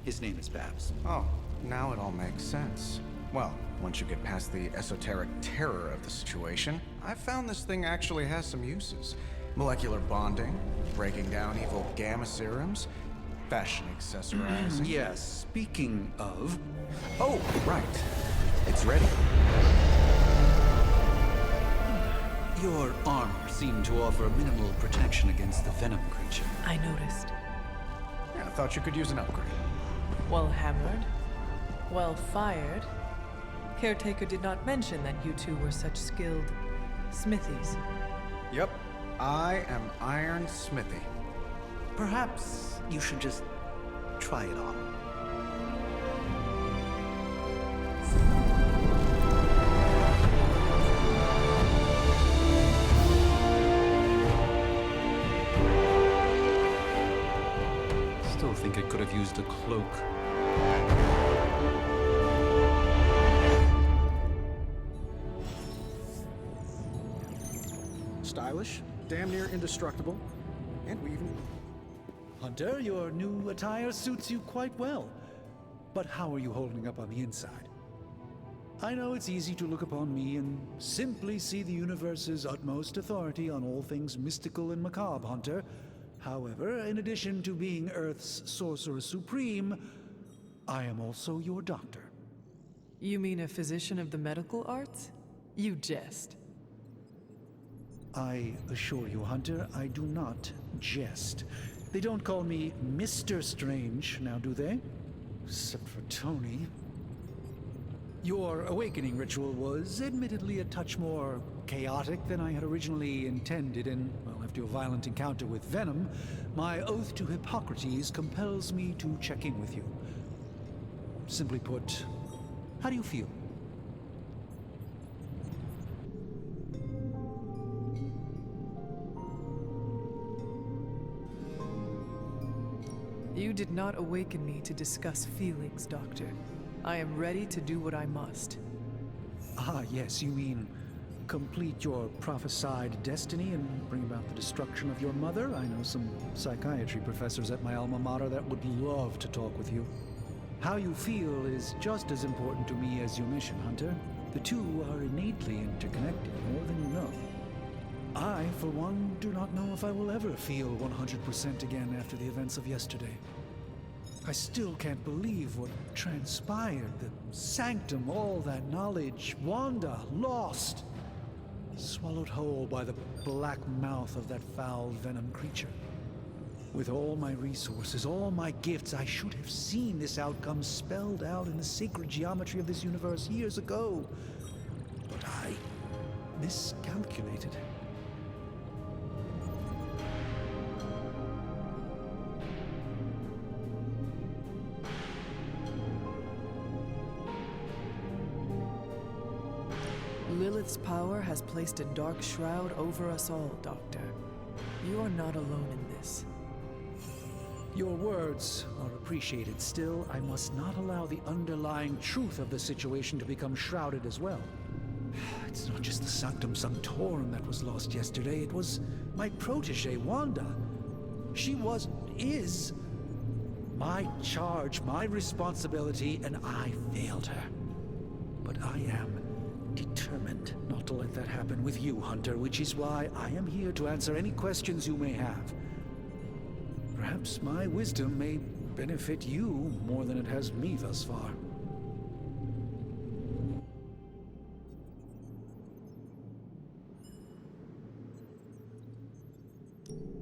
His name is Babs. Oh, now it all makes sense. Well, once you get past the esoteric terror of the situation, I've found this thing actually has some uses. Molecular bonding, breaking down evil gamma serums, fashion accessorizing. Yes, speaking of... Oh, right. It's ready. Your armor seemed to offer minimal protection against the venom creature. I noticed. Yeah, I thought you could use an upgrade. Well hammered. Well fired. Caretaker did not mention that you two were such skilled smithies. Yep, I am Iron Smithy. Perhaps you should just try it on. Still think it could have used a cloak. Stylish, damn near indestructible, and we even... Hunter, your new attire suits you quite well. But how are you holding up on the inside? I know it's easy to look upon me and simply see the universe's utmost authority on all things mystical and macabre, Hunter. However, in addition to being Earth's Sorcerer Supreme, I am also your doctor. You mean a physician of the medical arts? You jest. I assure you, Hunter, I do not jest. They don't call me Mr. Strange, now do they? Except for Tony. Your awakening ritual was admittedly a touch more chaotic than I had originally intended, and, well, after a violent encounter with Venom, my oath to Hippocrates compels me to check in with you. Simply put, how do you feel? You did not awaken me to discuss feelings, Doctor. I am ready to do what I must. Ah, yes, you mean complete your prophesied destiny and bring about the destruction of your mother? I know some psychiatry professors at my alma mater that would love to talk with you. How you feel is just as important to me as your mission, Hunter. The two are innately interconnected, more than you know. I, for one, do not know if I will ever feel 100% again after the events of yesterday. I still can't believe what transpired. The sanctum, all that knowledge, Wanda, lost. Swallowed whole by the black mouth of that foul venom creature. With all my resources, all my gifts, I should have seen this outcome spelled out in the sacred geometry of this universe years ago. But I miscalculated. Lilith's power has placed a dark shroud over us all, Doctor. You are not alone in this. Your words are appreciated. Still, I must not allow the underlying truth of the situation to become shrouded as well. It's not just the Sanctum Sanctorum that was lost yesterday. It was my protege, Wanda. She is my charge, my responsibility, and I failed her. But I am determined not to let that happen with you, Hunter, which is why I am here to answer any questions you may have. Perhaps my wisdom may benefit you more than it has me thus far.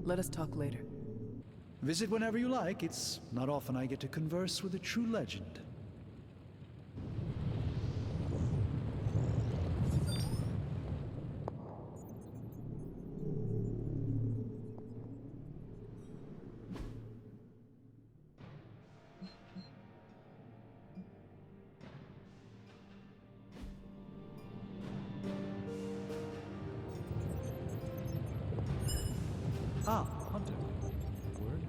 Let us talk later. Visit whenever you like. It's not often I get to converse with a true legend. Ah, Hunter. Word?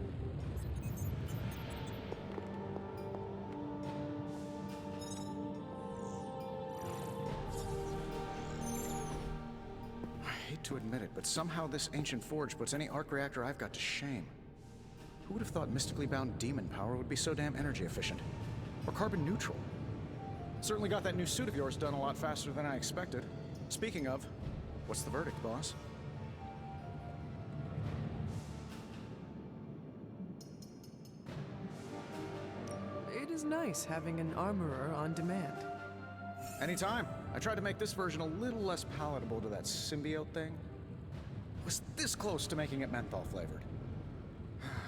I hate to admit it, but somehow this ancient forge puts any arc reactor I've got to shame. Who would have thought mystically bound demon power would be so damn energy efficient? Or carbon neutral? Certainly got that new suit of yours done a lot faster than I expected. Speaking of, what's the verdict, boss? It is nice having an armorer on demand. Anytime. I tried to make this version a little less palatable to that symbiote thing. Was this close to making it menthol flavored.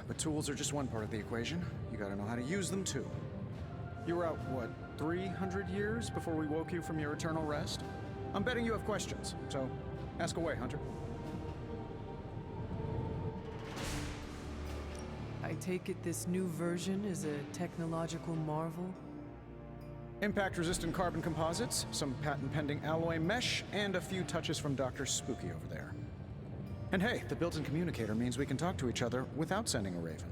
But tools are just one part of the equation. You gotta know how to use them too. You were out, what, 300 years before we woke you from your eternal rest? I'm betting you have questions, so ask away, Hunter. I take it this new version is a technological marvel? Impact-resistant carbon composites, some patent-pending alloy mesh, and a few touches from Dr. Spooky over there. And hey, the built-in communicator means we can talk to each other without sending a raven.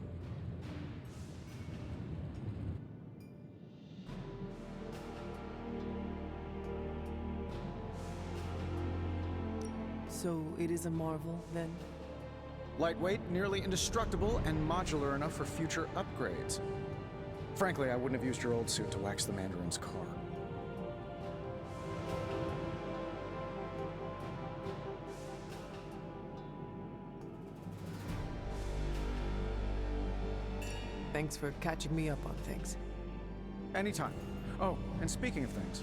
So it is a marvel, then? Lightweight, nearly indestructible, and modular enough for future upgrades. Frankly, I wouldn't have used your old suit to wax the Mandarin's car. Thanks for catching me up on things. Anytime. Oh, and speaking of things,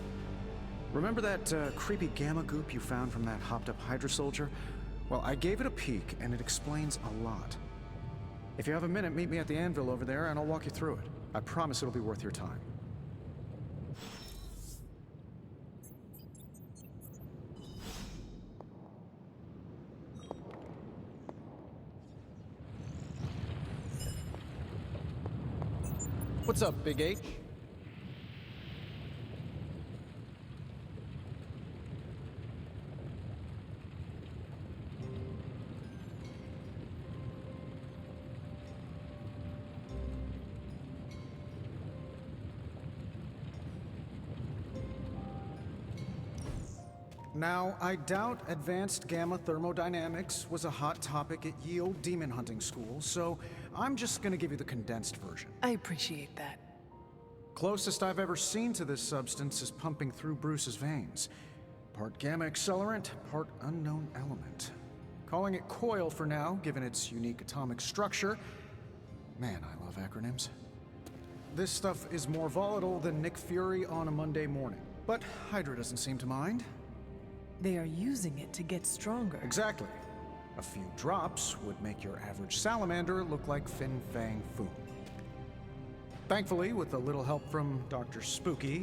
remember that creepy gamma goop you found from that hopped-up Hydra soldier? Well, I gave it a peek, and it explains a lot. If you have a minute, meet me at the anvil over there, and I'll walk you through it. I promise it'll be worth your time. What's up, Big H? Now, I doubt advanced gamma thermodynamics was a hot topic at ye old demon hunting school, so I'm just gonna give you the condensed version. I appreciate that. Closest I've ever seen to this substance is pumping through Bruce's veins. Part gamma accelerant, part unknown element. Calling it coil for now, given its unique atomic structure. Man, I love acronyms. This stuff is more volatile than Nick Fury on a Monday morning. But Hydra doesn't seem to mind. They are using it to get stronger. Exactly. A few drops would make your average salamander look like Fin Fang Foom. Thankfully, with a little help from Dr. Spooky